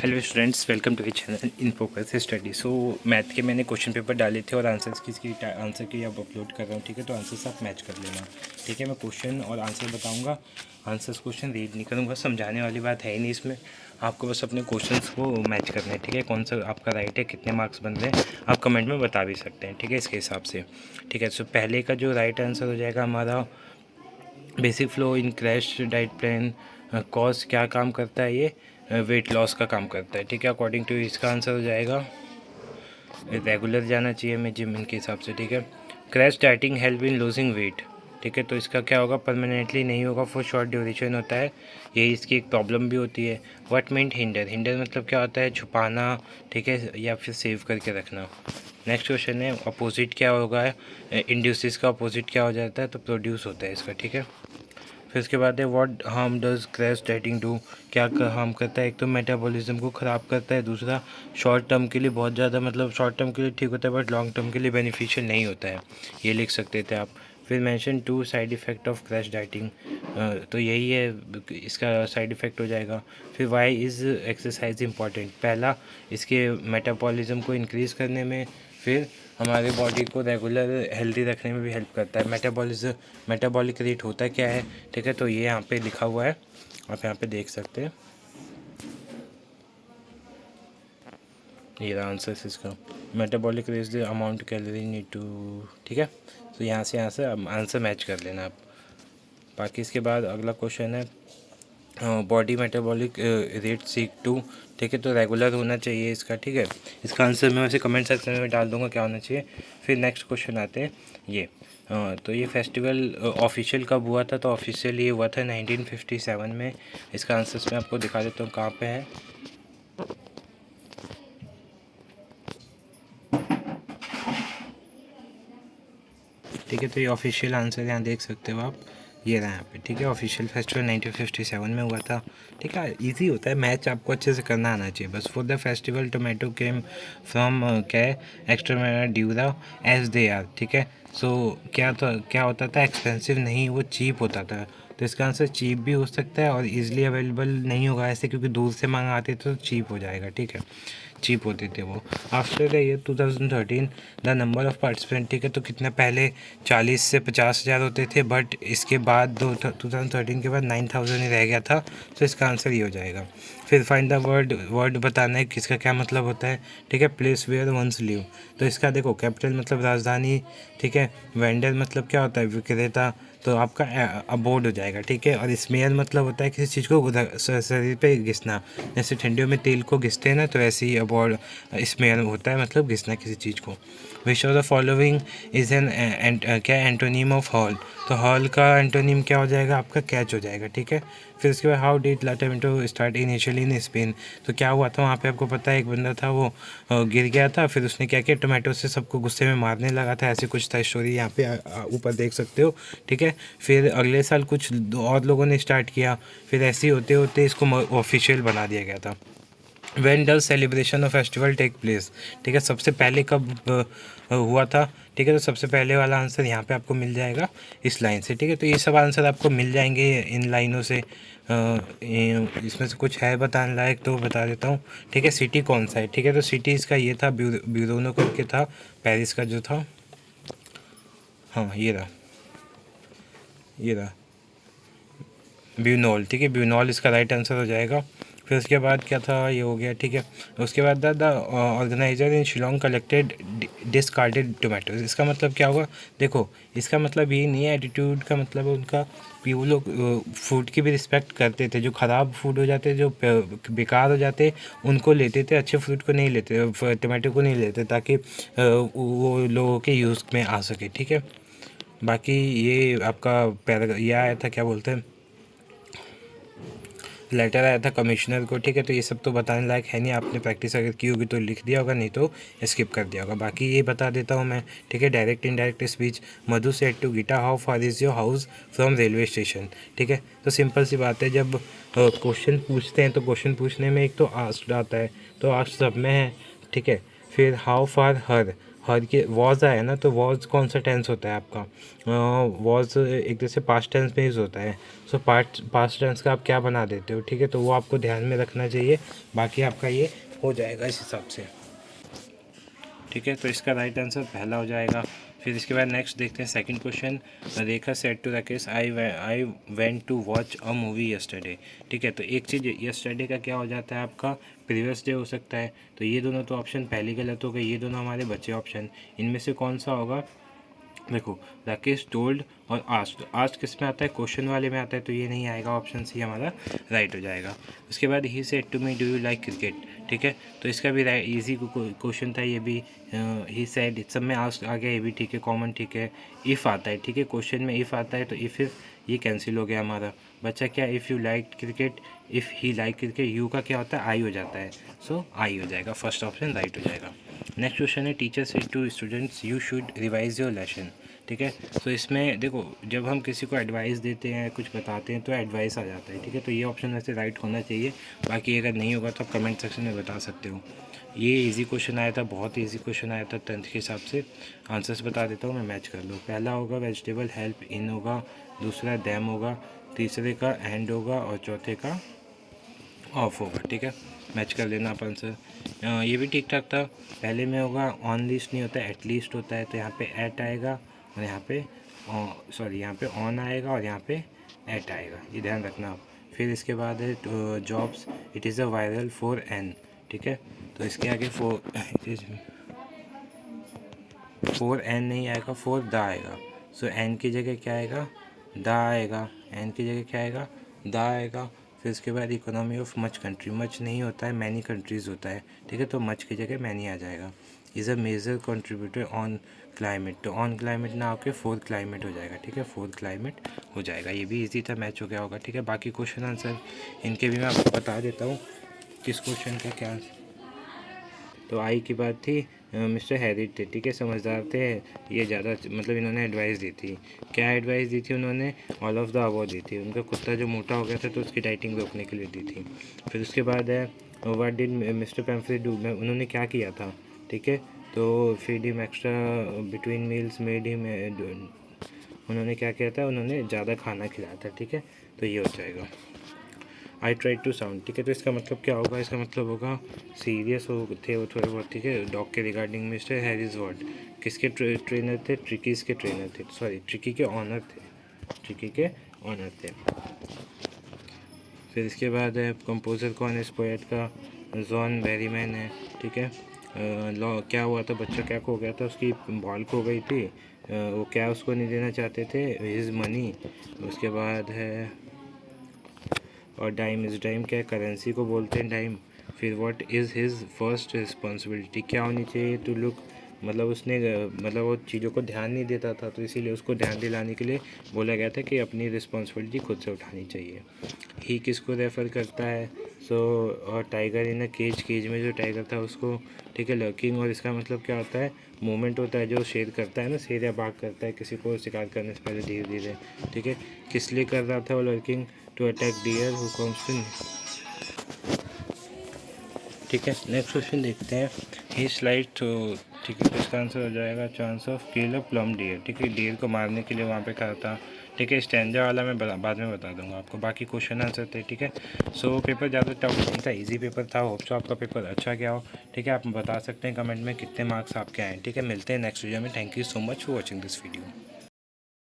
Hello students, welcome to the channel in focus study. So math के मैंने question paper डाले थे और आंसर्स किसकी आंसर की अब अपलोड कर रहा हूँ। ठीक है, तो आंसर्स आप मैच कर लेना। ठीक है, मैं क्वेश्चन और आंसर बताऊँगा, आंसर्स क्वेश्चन रीड नहीं करूँगा, समझाने वाली बात है ही नहीं इसमें। आपको बस अपने क्वेश्चंस को मैच करना है। ठीक है, कौन सा आपका राइट है, कितने मार्क्स बन रहे हैं आप कमेंट में बता भी सकते हैं। ठीक है, इसके हिसाब से। ठीक है, सो पहले का जो राइट आंसर हो जाएगा हमारा, basic flow in crash diet plan cause क्या काम करता है, ये वेट लॉस का काम करता है। ठीक है, अकॉर्डिंग टू इसका आंसर हो जाएगा रेगुलर जाना चाहिए हमें जिम इनके हिसाब से। ठीक है, crash dieting help in losing weight. ठीक है, तो इसका क्या होगा, परमानेंटली नहीं होगा, फॉर शॉर्ट ड्यूरेशन होता है, यही इसकी एक प्रॉब्लम भी होती है। व्हाट मीन हिंडर, हिंडर मतलब क्या होता है, छुपाना। ठीक है, या फिर सेव करके रखना। नेक्स्ट क्वेश्चन है अपोजिट क्या होगा, इंड्यूसिस का अपोजिट क्या हो जाता है, तो प्रोड्यूस होता है इसका। ठीक है, फिर उसके बाद है what harm does crash dieting do, क्या हार्म करता है। एक तो मेटाबॉलिज्म को ख़राब करता है, दूसरा शॉर्ट टर्म के लिए बहुत ज़्यादा, मतलब शॉर्ट टर्म के लिए ठीक होता है बट लॉन्ग टर्म के लिए बेनिफिशियल नहीं होता है, ये लिख सकते थे आप। फिर mention two side effect of crash dieting, तो यही है इसका साइड इफ़ेक्ट हो जाएगा। फिर वाई इज़ एक्सरसाइज इंपॉर्टेंट, पहला इसके मेटाबॉलिज्म को इंक्रीज़ करने में, फिर हमारे बॉडी को रेगुलर हेल्दी रखने में भी हेल्प करता है। मेटाबॉलिक रेट होता क्या है। ठीक है, तो ये यहाँ पे लिखा हुआ है, आप यहाँ पे देख सकते हैं, ये रहा आंसर इसका। Metabolic rate the amount calorie need to. ठीक है, तो यहाँ से आंसर मैच कर लेना आप। बाकी इसके बाद अगला क्वेश्चन है body metabolic rate seek to. ठीक है, तो रेगुलर होना चाहिए इसका। ठीक है, इसका आंसर मैं वैसे कमेंट सेक्शन में डाल दूंगा क्या होना चाहिए। फिर नेक्स्ट क्वेश्चन आते हैं ये, तो ये फेस्टिवल ऑफिशियल कब हुआ था, तो ऑफिशियल ये हुआ था 1957 में। इसका आंसर मैं आपको दिखा देता हूँ कहाँ पे है। ठीक है, तो ये ऑफिशियल आंसर यहाँ देख सकते हो आप, ये रहा यहाँ पे। ठीक है, ऑफिशियल फेस्टिवल 1957 में हुआ था। ठीक है, इजी होता है, मैच आपको अच्छे से करना आना चाहिए बस। For the festival tomato came from क्या है, extra durable as they are. ठीक है, सो क्या होता था, एक्सपेंसिव नहीं, वो चीप होता था। तो इसका आंसर चीप भी हो सकता है और इजीली अवेलेबल नहीं होगा ऐसे, क्योंकि दूर से मंगाते तो चीप हो जाएगा। ठीक है, चीप होते थे वो। After the year 2013 the number of participant. ठीक है, तो कितना पहले 40 से 50,000 होते थे, बट इसके बाद 2013 के बाद 9,000 ही रह गया था। तो इसका आंसर ये हो जाएगा। फिर फाइंड द वर्ड बताना है किसका क्या मतलब होता है। ठीक है, प्लेस वेयर वंस लिव, तो इसका देखो कैपिटल मतलब राजधानी। ठीक है, वेंडर मतलब क्या होता है, विक्रेता, तो आपका अबोर्ड हो जाएगा। ठीक है, और स्मेयर मतलब होता है किसी चीज़ को शरीर पे घिसना, जैसे ठंडियों में तेल को घिसते हैं ना, तो ऐसे ही अबोर्ड स्मेयर होता है, मतलब घिसना किसी चीज़ को। Which of the following is an क्या एंटोनीम ऑफ हॉल, तो हॉल का एंटोनीम क्या हो जाएगा, आपका कैच हो जाएगा। ठीक है, फिर उसके बाद हाउ डिड ला tomato start initially in Spain, तो क्या हुआ था वहाँ पे, आपको पता है एक बंदा था वो गिर गया था, फिर उसने क्या किया, टोमेटो से सबको गुस्से में मारने लगा था, ऐसी कुछ था स्टोरी, यहाँ पे ऊपर देख सकते हो। ठीक है, फिर अगले साल कुछ और लोगों ने स्टार्ट किया, फिर ऐसे ही होते होते इसको ऑफिशियल बना दिया गया था। When does celebration of festival take place, ठीक है, सबसे पहले कब हुआ था। ठीक है, तो सबसे पहले वाला आंसर यहाँ पे आपको मिल जाएगा इस लाइन से। ठीक है, तो ये सब आंसर आपको मिल जाएंगे इन लाइनों से। इसमें से कुछ है बताने लायक तो बता देता हूँ। ठीक है, सिटी कौन सा है। ठीक है, तो सिटी इसका ये था, ब्यूरोनो करके था, पेरिस का जो था। हाँ, ये रहा ब्यूनॉल। ठीक है, ब्यूनॉल इसका राइट आंसर हो जाएगा। फिर उसके बाद क्या था, ये हो गया। ठीक है, उसके बाद the organiser in Shillong collected discarded tomatoes, इसका मतलब क्या होगा, देखो इसका मतलब ये नहीं है, एटीट्यूड का मतलब है उनका कि वो लोग फूड की भी रिस्पेक्ट करते थे, जो ख़राब फूड हो जाते, जो बेकार हो जाते उनको लेते थे, अच्छे फ्रूट को नहीं लेते, टोमेटो को नहीं लेते, ताकि वो लोगों के यूज़ में आ सके। ठीक है, बाकी ये आपका ये आया था, क्या बोलते हैं, लेटर आया था कमिश्नर को। ठीक है, तो ये सब तो बताने लायक है नहीं, आपने प्रैक्टिस अगर की होगी तो लिख दिया होगा, नहीं तो स्किप कर दिया होगा। बाकी ये बता देता हूँ मैं। ठीक है, direct indirect speech, Madhu said to Geeta how far is your house from railway station. ठीक है, तो सिंपल सी बात है, जब क्वेश्चन पूछते हैं तो क्वेश्चन पूछने में एक तो आस्क्ड आता है, तो आस्क्ड सब में है। ठीक है, फिर हाउ फार हर, हर के वॉज आया ना, तो वॉज कौन सा टेंस होता है आपका? वॉज एक तरह से पास्ट टेंस में यूज़ होता है। सो पास्ट टेंस का आप क्या बना देते हो, ठीक है, तो वो आपको ध्यान में रखना चाहिए। बाकी आपका ये हो जाएगा इस हिसाब से, ठीक है। तो इसका राइट आंसर पहला हो जाएगा। फिर इसके बाद नेक्स्ट देखते हैं second question. Rekha said to Rakesh, I went to watch a movie yesterday, ठीक है। तो एक चीज़, यस्टरडे का क्या हो जाता है आपका? प्रीवियस डे हो सकता है। तो ये दोनों तो ऑप्शन पहली गलत हो गई, ये दोनों हमारे बचे ऑप्शन। इनमें से कौन सा होगा? देखो, राकेश टोल्ड और आस्ट, तो आस्ट किस में आता है? क्वेश्चन वाले में आता है, तो ये नहीं आएगा, ऑप्शन सी हमारा राइट हो जाएगा। उसके बाद he said to me, do you like cricket, ठीक है। तो इसका भी इजी क्वेश्चन था ये भी। ही सेड, सब में आस्ट आ गया, ये भी ठीक है, कॉमन, ठीक है। इफ़ आता है, ठीक है, क्वेश्चन में इफ़ आता है, तो इफ़ ये कैंसिल हो गया हमारा। बच्चा क्या? If you like cricket, if he like cricket, you का क्या होता है? आई हो जाता है, सो आई हो जाएगा, फर्स्ट ऑप्शन राइट हो जाएगा। नेक्स्ट क्वेश्चन है, teacher said to students, you should revise your lesson, ठीक है। तो इसमें देखो, जब हम किसी को एडवाइस देते हैं, कुछ बताते हैं, तो एडवाइस आ जाता है, ठीक है। तो ये ऑप्शन वैसे राइट होना चाहिए। बाकी अगर नहीं होगा तो आप कमेंट सेक्शन में बता सकते हो। ये इजी क्वेश्चन आया था, बहुत इजी क्वेश्चन आया था 10th के हिसाब से। आंसर्स बता देता हूँ मैं, मैच कर लो। पहला होगा वेजिटेबल हेल्प इन होगा, दूसरा दैम होगा, तीसरे का एंड होगा, और चौथे का ऑफ होगा, ठीक है। मैच कर लेना आप आंसर। ये भी ठीक ठाक था। पहले में होगा ऑन लिस्ट नहीं होता, एटलीस्ट होता है, तो यहाँ पे एट आएगा, और यहाँ पे सॉरी, यहाँ पे ऑन आएगा, और यहाँ पे एट आएगा, ये ध्यान रखना आप। फिर इसके बाद है jobs, it is a viral for an, ठीक है। तो इसके आगे फोर एन नहीं आएगा, फोर द आएगा। सो एन की जगह क्या आएगा? द आएगा। एन की जगह क्या आएगा? द आएगा। फिर उसके बाद economy of much country, much नहीं होता है, मैनी कंट्रीज़ होता है, ठीक है। तो मच की जगह मैनी आ जाएगा। Is a major contributor on climate, तो ऑन क्लाइमेट ना आके फोर्थ क्लाइमेट हो जाएगा, ठीक है, फोर्थ क्लाइमेट हो जाएगा। ये भी इजी था, मैच हो गया होगा, ठीक है। बाकी क्वेश्चन आंसर इनके भी मैं आपको बता देता हूँ, किस क्वेश्चन का क्या। तो आई की बात थी, मिस्टर हैरिट थे, ठीक है, समझदार थे। ये ज़्यादा मतलब इन्होंने एडवाइस दी थी। क्या एडवाइस दी थी उन्होंने? ऑल ऑफ द अबव दी थी। उनका कुत्ता जो मोटा हो गया था, तो उसकी डाइटिंग रोकने के लिए दी थी। फिर उसके बाद है, व्हाट डिड मिस्टर पैम्फ्रे डू, उन्होंने क्या किया था, ठीक है। तो feed him extra between meals, made him, उन्होंने क्या किया था? उन्होंने ज़्यादा खाना खिलाया था, ठीक है। तो ये हो जाएगा। आई ट्राई टू साउंड, ठीक है। तो इसका मतलब क्या होगा? इसका मतलब होगा सीरियस हो थे वो थोड़े बहुत, ठीक है, डॉग के रिगार्डिंग। मिस्टर हैरिस वर्ड किसके ट्रेनर थे? ट्रिकीज़ के ट्रेनर थे, सॉरी, ट्रिकी के ऑनर थे, ट्रिकी के ऑनर थे। फिर इसके बाद है, कंपोज़र कौन है इस पोएट का? जॉन बेरीमैन है, ठीक है। लॉ क्या हुआ था? बच्चा क्या खो गया था? उसकी बॉल खो गई थी। वो क्या उसको नहीं देना चाहते थे? His money. उसके बाद है, और डाइम, इस डाइम क्या करेंसी को बोलते हैं? डाइम। फिर what is his first responsibility, क्या होनी चाहिए? टू लुक, मतलब उसने मतलब वो चीज़ों को ध्यान नहीं देता था, तो इसीलिए उसको ध्यान दिलाने के लिए बोला गया था कि अपनी रिस्पॉन्सिबिलिटी खुद से उठानी चाहिए। ही किसको रेफ़र करता है? सो और tiger in a cage, cage में जो टाइगर था उसको, ठीक है, लर्किंग। और इसका मतलब क्या होता है? मूवमेंट होता है, जो शेर करता है ना, शेर या बाघ करता है किसी को शिकार करने से पहले धीरे धीरे, ठीक है। किस लिए कर रहा था वो lurking? To attack deer who comes to, ठीक है। नेक्स्ट क्वेश्चन देखते हैं। ही स्लाइड, तो ठीक है, तो इसका आंसर हो जाएगा chance of kill a plum deer, ठीक है, डियर को मारने के लिए वहाँ पे कहा था, ठीक है। स्टैंडर्ड वाला मैं बाद में बता दूंगा आपको। बाकी क्वेश्चन आंसर थे, ठीक है। सो पेपर ज़्यादा टफ नहीं था, इजी पेपर था। होप सो आपका पेपर अच्छा गया हो, ठीक है। आप बता सकते हैं कमेंट में कितने मार्क्स आपके आए, ठीक है। मिलते हैं नेक्स्ट वीडियो में। Thank you so much for watching this video.